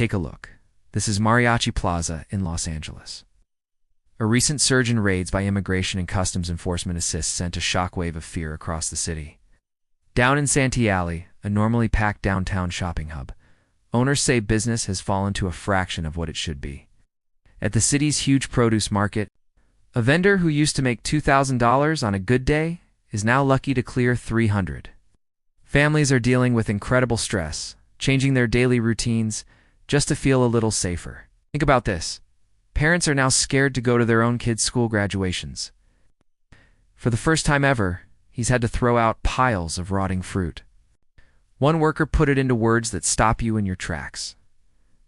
Take a look. This is Mariachi Plaza in Los Angeles. A recent surge in raids by Immigration and Customs Enforcement sent a shockwave of fear across the city. Down in Santee Alley, a normally packed downtown shopping hub, owners say business has fallen to a fraction of what it should be. At the city's huge produce market, a vendor who used to make $2,000 on a good day is now lucky to clear $300. Families are dealing with incredible stress, changing their daily routines just to feel a little safer. Think about this. Parents are now scared to go to their own kids' school graduations. For the first time ever, he's had to throw out piles of rotting fruit. One worker put it into words that stop you in your tracks.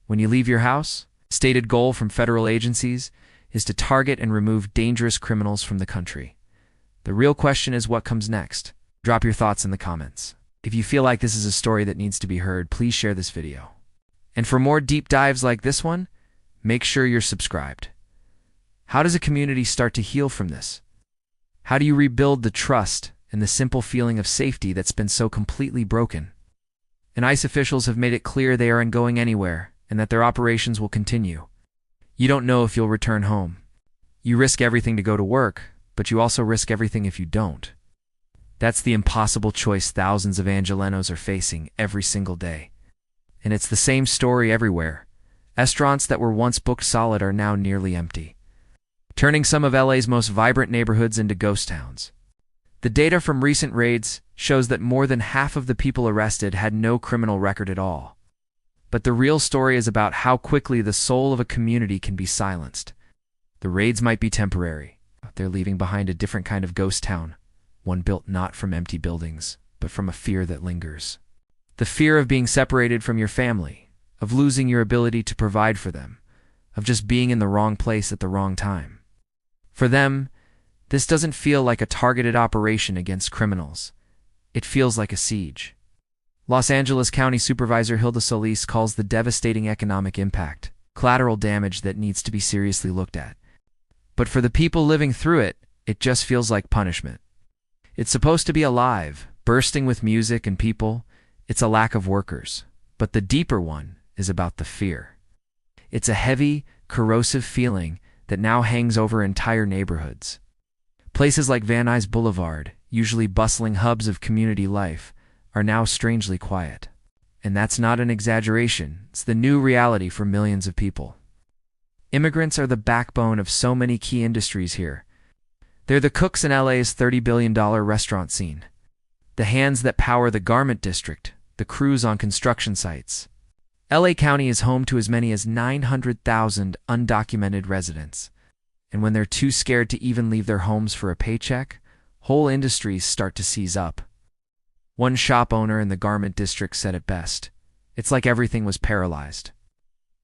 When you leave your house, a stated goal from federal agencies is to target and remove dangerous criminals from the country. The real question is what comes next. Drop your thoughts in the comments. If you feel like this is a story that needs to be heard, please share this video. And for more deep dives like this one, make sure you're subscribed. How does a community start to heal from this? How do you rebuild the trust and the simple feeling of safety that's been so completely broken? And ICE officials have made it clear they aren't going anywhere and that their operations will continue. You don't know if you'll return home. You risk everything to go to work, but you also risk everything if you don't. That's the impossible choice thousands of Angelenos are facing every single day. And it's the same story everywhere. Restaurants that were once booked solid are now nearly empty, turning some of LA's most vibrant neighborhoods into ghost towns. The data from recent raids shows that more than half of the people arrested had no criminal record at all. But the real story is about how quickly the soul of a community can be silenced. The raids might be temporary. They're leaving behind a different kind of ghost town, one built not from empty buildings, but from a fear that lingers. The fear of being separated from your family, of losing your ability to provide for them, of just being in the wrong place at the wrong time. For them, this doesn't feel like a targeted operation against criminals. It feels like a siege. Los Angeles County Supervisor Hilda Solis calls the devastating economic impact collateral damage that needs to be seriously looked at. But for the people living through it, it just feels like punishment. It's supposed to be alive, bursting with music and people. It's a lack of workers. But the deeper one is about the fear. It's a heavy, corrosive feeling that now hangs over entire neighborhoods. Places like Van Nuys Boulevard, usually bustling hubs of community life, are now strangely quiet. And that's not an exaggeration. It's the new reality for millions of people. Immigrants are the backbone of so many key industries here. They're the cooks in LA's $30 billion restaurant scene, the hands that power the garment district, the crews on construction sites. LA County is home to as many as 900,000 undocumented residents. And when they're too scared to even leave their homes for a paycheck, whole industries start to seize up. One shop owner in the garment district said it best. It's like everything was paralyzed.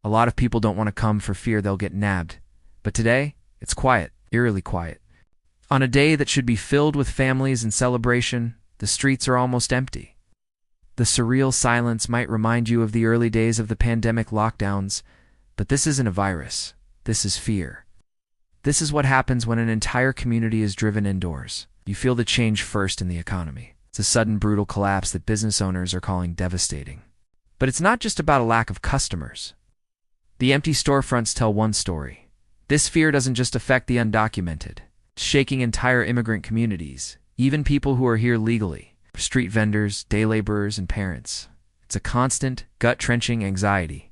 A lot of people don't want to come for fear they'll get nabbed. But today, it's quiet, eerily quiet. On a day that should be filled with families and celebration, the streets are almost empty. The surreal silence might remind you of the early days of the pandemic lockdowns, but this isn't a virus. This is fear. This is what happens when an entire community is driven indoors. You feel the change first in the economy. It's a sudden, brutal collapse that business owners are calling devastating. But it's not just about a lack of customers. The empty storefronts tell one story. This fear doesn't just affect the undocumented. It's shaking entire immigrant communities, even people who are here legally. Street vendors, day laborers, and parents. It's a constant, gut-wrenching anxiety.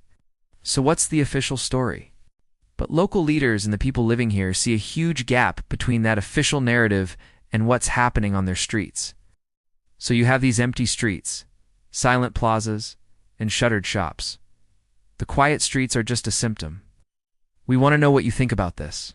So what's the official story? But local leaders and the people living here see a huge gap between that official narrative and what's happening on their streets. So you have these empty streets, silent plazas, and shuttered shops. The quiet streets are just a symptom. We want to know what you think about this.